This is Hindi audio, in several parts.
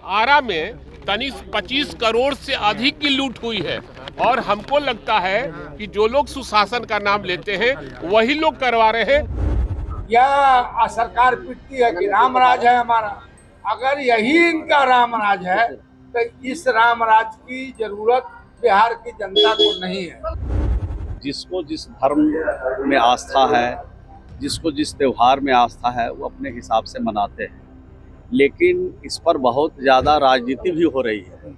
आरा में 25 करोड़ से अधिक की लूट हुई है और हमको लगता है कि जो लोग सुशासन का नाम लेते हैं वही लोग करवा रहे हैं। यह सरकार पिटती है कि राम राज है हमारा। अगर यही इनका राम राज है तो इस राम राज की जरूरत बिहार की जनता को नहीं है। जिसको जिस धर्म में आस्था है, जिसको जिस त्योहार में आस्था है, वो अपने हिसाब से मनाते हैं, लेकिन इस पर बहुत ज़्यादा राजनीति भी हो रही है।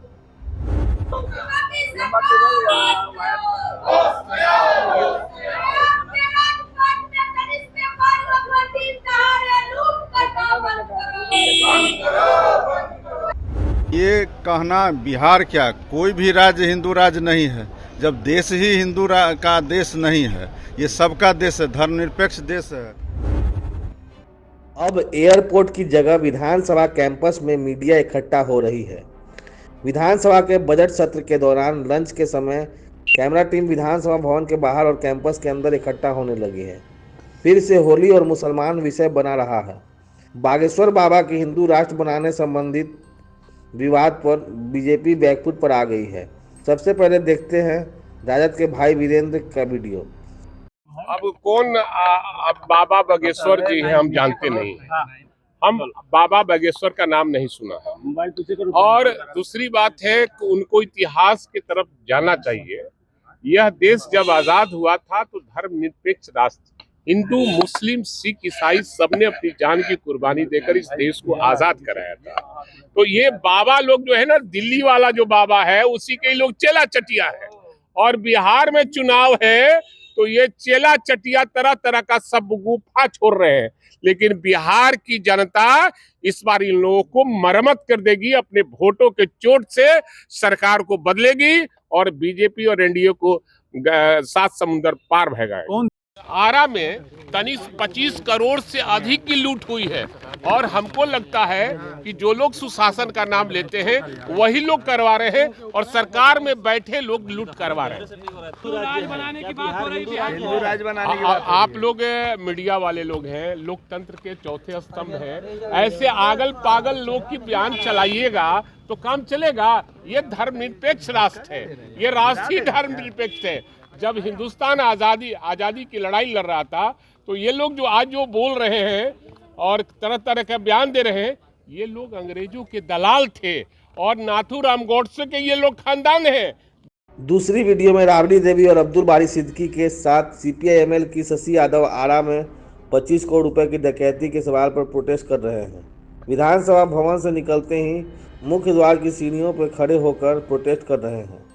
ये कहना बिहार क्या कोई भी राज्य हिंदू राज्य नहीं है, जब देश ही हिंदू का देश नहीं है, ये सबका देश है, धर्मनिरपेक्ष देश है। अब एयरपोर्ट की जगह विधानसभा कैंपस में मीडिया इकट्ठा हो रही है। विधानसभा के बजट सत्र के दौरान लंच के समय कैमरा टीम विधानसभा भवन के बाहर और कैंपस के अंदर इकट्ठा होने लगी है। फिर से होली और मुसलमान विषय बना रहा है। बागेश्वर बाबा की हिंदू राष्ट्र बनाने संबंधित विवाद पर बीजेपी बैकफुट पर आ गई है। सबसे पहले देखते हैं राजद के भाई वीरेंद्र का वीडियो। अब कौन बाबा बागेश्वर जी हैं हम जानते नहीं, हम बाबा बागेश्वर का नाम नहीं सुना है। और दूसरी बात है कि उनको इतिहास की तरफ जाना चाहिए। यह देश जब आजाद हुआ था तो धर्मनिरपेक्ष राष्ट्र, हिंदू मुस्लिम सिख ईसाई सबने अपनी जान की कुर्बानी देकर इस देश को आजाद कराया था। तो ये बाबा लोग जो है ना, दिल्ली वाला जो बाबा है उसी के लोग चेला चटिया है। और बिहार में चुनाव है तो ये चेला चटिया तरह तरह का सब गुफा छोड़ रहे हैं, लेकिन बिहार की जनता इस बार इन लोगों को मरम्मत कर देगी, अपने वोटों के चोट से सरकार को बदलेगी और बीजेपी और एनडीए को 7 समुंदर पार भगाएगी। आरा में 25 करोड़ से अधिक की लूट हुई है और हमको लगता है कि जो लोग सुशासन का नाम लेते हैं वही लोग करवा रहे हैं और सरकार में बैठे लोग लूट करवा रहे हैं। आप लोग मीडिया वाले लोग हैं, लोकतंत्र के चौथे स्तंभ हैं। ऐसे आगल पागल लोग की बयान चलाइएगा तो काम चलेगा? ये धर्मनिरपेक्ष राष्ट्र है, ये राष्ट्रीय धर्मनिरपेक्ष है। जब हिंदुस्तान आजादी की लड़ाई लड़ रहा था तो ये लोग जो आज जो बोल रहे हैं और तरह तरह का बयान दे रहे हैं, ये लोग अंग्रेजों के दलाल थे और नाथूराम गोडसे के ये लोग खानदान हैं। दूसरी वीडियो में राबड़ी देवी और अब्दुल बारी सिद्दीकी के साथ सीपीआई-एमएल की शशि यादव आरा में 25 करोड़ रुपए की डकैती के सवाल पर प्रोटेस्ट कर रहे हैं। विधानसभा भवन से निकलते ही मुख्य द्वार की सीढ़ियों पर खड़े होकर प्रोटेस्ट कर रहे हैं।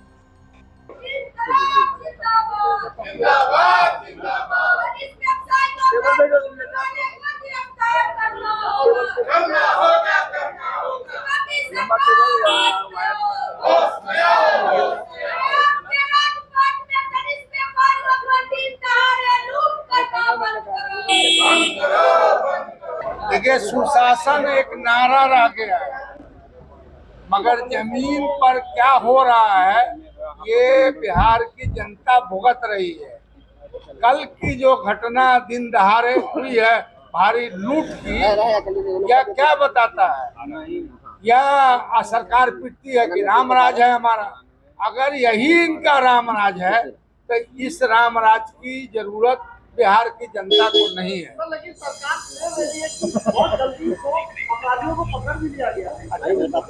देखिए, सुशासन एक नारा रह गया है, मगर जमीन पर क्या हो रहा है ये बिहार की जनता भुगत रही है। कल की जो घटना दिन दहाड़े हुई है भारी लूट की, यह क्या बताता है? यह सरकार पिटती है कि राम राज है हमारा। अगर यही इनका राम राज है तो इस राम राज की जरूरत बिहार की जनता को नहीं है।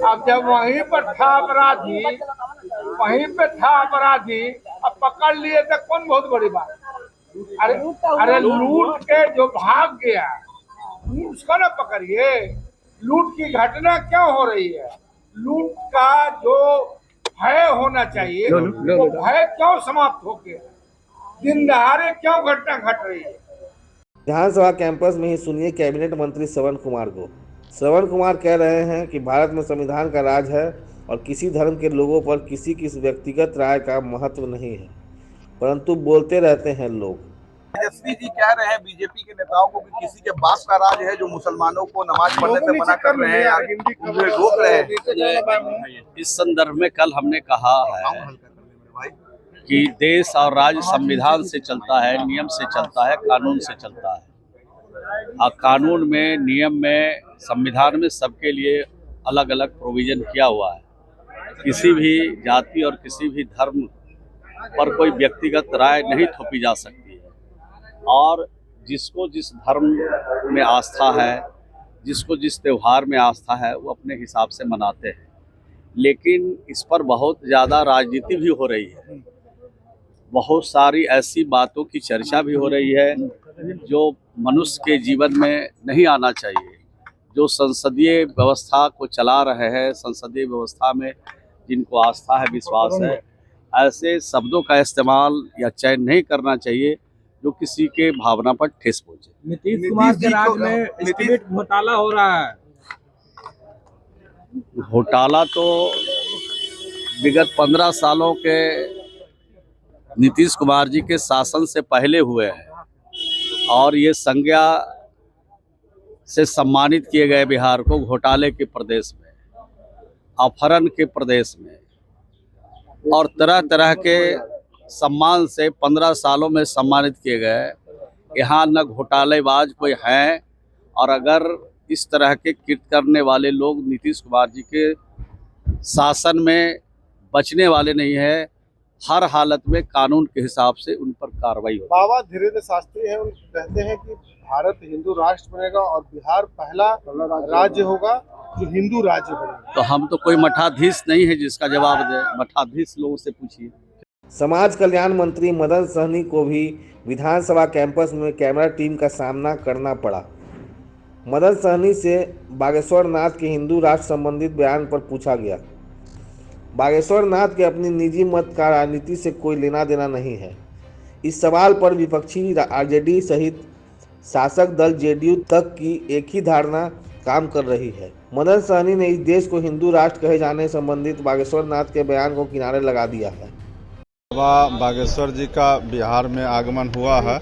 अब जब वहीं पर था अपराधी, अब पकड़ लिए तो कौन बहुत बड़ी बात। अरे लूट के जो भाग गया उसको ना पकड़िए। लूट की घटना क्यों हो रही है? लूट का जो भय होना चाहिए वो भय क्यों समाप्त हो गया? दिन दहाड़े क्यों घटना घट रही है? विधानसभा कैंपस में ही सुनिए कैबिनेट मंत्री श्रवण कुमार को। श्रवण कुमार कह रहे हैं कि भारत में संविधान का राज है और किसी धर्म के लोगों पर किसी की व्यक्तिगत राय का महत्व नहीं है, परंतु बोलते रहते हैं लोग। तेजस्वी जी कह रहे हैं बीजेपी के नेताओं को कि किसी के बाप का राज है जो मुसलमानों को नमाज पढ़ने से मना कर रहे हैं, उन्हें रोक रहे हैं। इस संदर्भ में कल हमने कहा है कि देश और राज्य संविधान से चलता है, नियम से चलता है, कानून से चलता है। कानून में, नियम में, संविधान में सबके लिए अलग अलग प्रोविजन किया हुआ है। किसी भी जाति और किसी भी धर्म पर कोई व्यक्तिगत राय नहीं थोपी जा सकती है और जिसको जिस धर्म में आस्था है, जिसको जिस त्यौहार में आस्था है, वो अपने हिसाब से मनाते हैं। लेकिन इस पर बहुत ज़्यादा राजनीति भी हो रही है, बहुत सारी ऐसी बातों की चर्चा भी हो रही है जो मनुष्य के जीवन में नहीं आना चाहिए। जो संसदीय व्यवस्था को चला रहे हैं, संसदीय व्यवस्था में जिनको आस्था है, विश्वास है, ऐसे शब्दों का इस्तेमाल या चयन नहीं करना चाहिए जो किसी के भावना पर ठेस पहुंचे। नीतीश कुमार के राज में एस्टीमेट घोटाला हो रहा है। घोटाला तो विगत 15 सालों के नीतीश कुमार जी के शासन से पहले हुए हैं और ये संज्ञा से सम्मानित किए गए बिहार को घोटाले के प्रदेश में, अपहरण के प्रदेश में और तरह तरह के सम्मान से 15 सालों में सम्मानित किए गए। यहाँ न घोटालेबाज कोई हैं और अगर इस तरह के कृत्य करने वाले लोग नीतीश कुमार जी के शासन में बचने वाले नहीं है। हर हालत में कानून के हिसाब से उन पर कार्रवाई होगी। बाबा धीरेन्द्र शास्त्री हैं, कहते हैं कि भारत हिंदू राष्ट्र बनेगा और बिहार पहला राज्य होगा जो हिंदू राज्य बनेगा। तो हम तो कोई मठाधीश नहीं है जिसका जवाब दे, मठाधीश लोगों से पूछिए। समाज कल्याण मंत्री मदन सहनी को भी विधानसभा कैंपस में कैमरा टीम का सामना करना पड़ा। मदन सहनी से बागेश्वर नाथ के हिंदू राष्ट्र संबंधित बयान पर पूछा गया। बागेश्वर नाथ के अपनी निजी मत का राजनीति से कोई लेना देना नहीं है। इस सवाल पर विपक्षी आरजेडी सहित शासक दल जेडीयू तक की एक ही धारणा काम कर रही है। मदन सहनी ने इस देश को हिंदू राष्ट्र कहे जाने संबंधित बागेश्वर नाथ के बयान को किनारे लगा दिया है। बाबा बागेश्वर जी का बिहार में आगमन हुआ है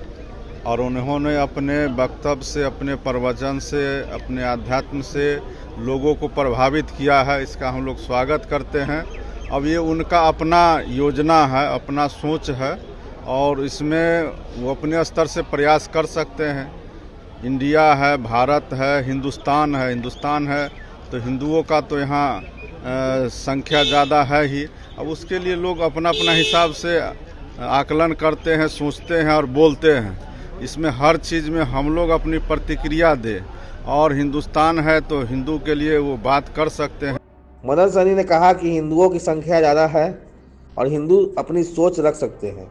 और उन्होंने अपने वक्तव्य से, अपने प्रवचन से, अपने अध्यात्म से लोगों को प्रभावित किया है। इसका हम लोग स्वागत करते हैं। अब ये उनका अपना योजना है, अपना सोच है और इसमें वो अपने स्तर से प्रयास कर सकते हैं। इंडिया है, भारत है, हिंदुस्तान है तो हिंदुओं का तो यहाँ संख्या ज़्यादा है ही। अब उसके लिए लोग अपना अपना हिसाब से आकलन करते हैं, सोचते हैं और बोलते हैं। इसमें हर चीज़ में हम लोग अपनी प्रतिक्रिया दें और हिंदुस्तान है तो हिंदू के लिए वो बात कर सकते हैं। मदन सहनी ने कहा कि हिंदुओं की संख्या ज़्यादा है और हिंदू अपनी सोच रख सकते हैं।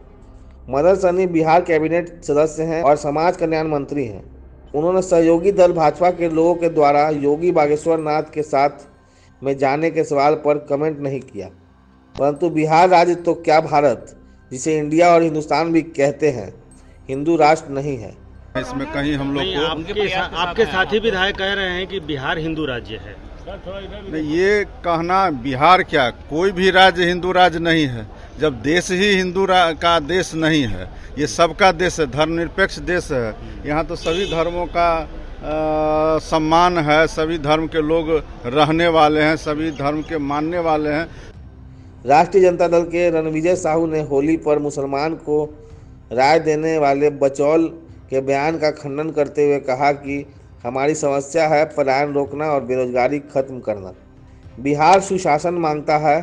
मदन सहनी बिहार कैबिनेट सदस्य हैं और समाज कल्याण मंत्री हैं। उन्होंने सहयोगी दल भाजपा के लोगों के द्वारा योगी बागेश्वर नाथ के साथ में जाने के सवाल पर कमेंट नहीं किया, परंतु बिहार राज्य तो क्या भारत, जिसे इंडिया और हिंदुस्तान भी कहते हैं, हिंदू राष्ट्र नहीं है। इसमें कहीं हम लोग को आपके साथी विधायक कह रहे हैं कि बिहार हिंदू राज्य है। नहीं, ये कहना बिहार क्या, कोई भी राज्य हिंदू राज्य नहीं है जब देश ही हिंदू का देश नहीं है। ये सबका देश है, धर्मनिरपेक्ष देश है। यहाँ तो सभी धर्मों का सम्मान है, सभी धर्म के लोग रहने वाले हैं, सभी धर्म के मानने वाले हैं। राष्ट्रीय जनता दल के रणविजय साहू ने होली पर मुसलमान को राय देने वाले बचौल के बयान का खंडन करते हुए कहा कि हमारी समस्या है पलायन रोकना और बेरोजगारी खत्म करना। बिहार सुशासन मांगता है,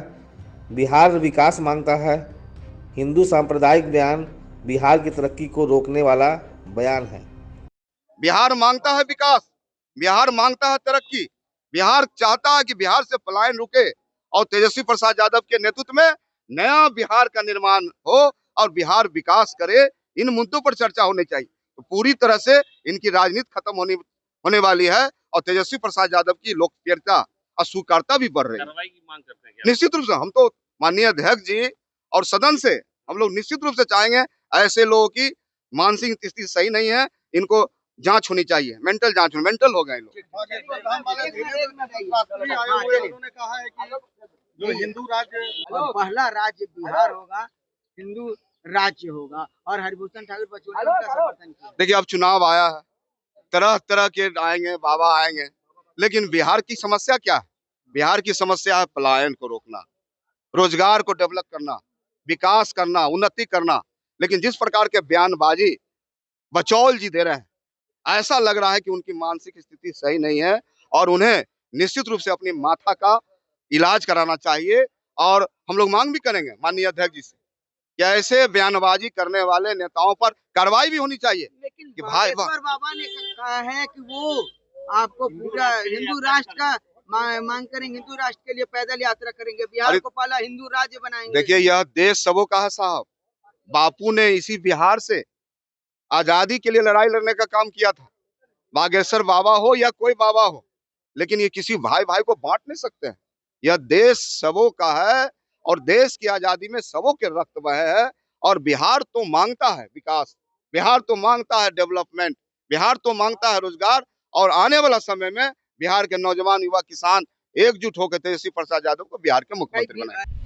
बिहार विकास मांगता है। हिंदू सांप्रदायिक बयान बिहार की तरक्की को रोकने वाला बयान है। बिहार मांगता है विकास, बिहार मांगता है तरक्की, बिहार चाहता है कि बिहार से पलायन रुके और तेजस्वी प्रसाद यादव के नेतृत्व में नया बिहार का निर्माण हो और बिहार विकास करे। इन मुद्दों पर चर्चा होनी चाहिए। तो पूरी तरह से इनकी राजनीति खत्म होने वाली है और तेजस्वी प्रसाद यादव की लोकप्रियता और स्वीकार्यता भी बढ़ रही है। कार्रवाई की मांग करते हैं। निश्चित रूप से हम तो माननीय अध्यक्ष जी और सदन से हम लोग निश्चित रूप से चाहेंगे ऐसे लोगों की मानसिक स्थिति सही नहीं है, इनको जांच होनी चाहिए, मेंटल जांच, मेंटल हो गए लोग। उन्होंने कहा है कि जो हिंदू राज्य पहला राज्य बिहार होगा, हिंदू राज्य होगा और हरिभूषण ठाकुर बचौली ने उनका समर्थन किया। देखिए अब चुनाव आया है, तरह तरह के आएंगे, बाबा आएंगे, लेकिन बिहार की समस्या क्या है? बिहार की समस्या है पलायन को रोकना, रोजगार को डेवलप करना, विकास करना, उन्नति करना। लेकिन जिस प्रकार के बयानबाजी बचौल जी दे रहे हैं, ऐसा लग रहा है कि उनकी मानसिक स्थिति सही नहीं है और उन्हें निश्चित रूप से अपनी माथा का इलाज कराना चाहिए। और हम लोग मांग भी करेंगे माननीय अध्यक्ष जी से कि ऐसे बयानबाजी करने वाले नेताओं पर कार्रवाई भी होनी चाहिए। लेकिन कि भाई बागेश्वर बाबा ने कहा है कि वो आपको पूरा हिंदू राष्ट्र का मांग करेंगे, हिंदू राष्ट्र के लिए पैदल यात्रा करेंगे, बिहार को पहला हिंदू राज्य बनाएंगे। देखिए, यह देश सबों का है साहब। बापू ने इसी बिहार से आजादी के लिए लड़ाई लड़ने का काम किया था। बागेश्वर बाबा हो या कोई बाबा हो, लेकिन ये किसी भाई भाई को बांट नहीं सकते हैं। यह देश सबों का है और देश की आजादी में सबों के रक्त बहे है। और बिहार तो मांगता है विकास, बिहार तो मांगता है डेवलपमेंट, बिहार तो मांगता है रोजगार। और आने वाला समय में बिहार के नौजवान युवा किसान एकजुट होकर तेजस्वी प्रसाद यादव को बिहार के मुख्यमंत्री बनाए।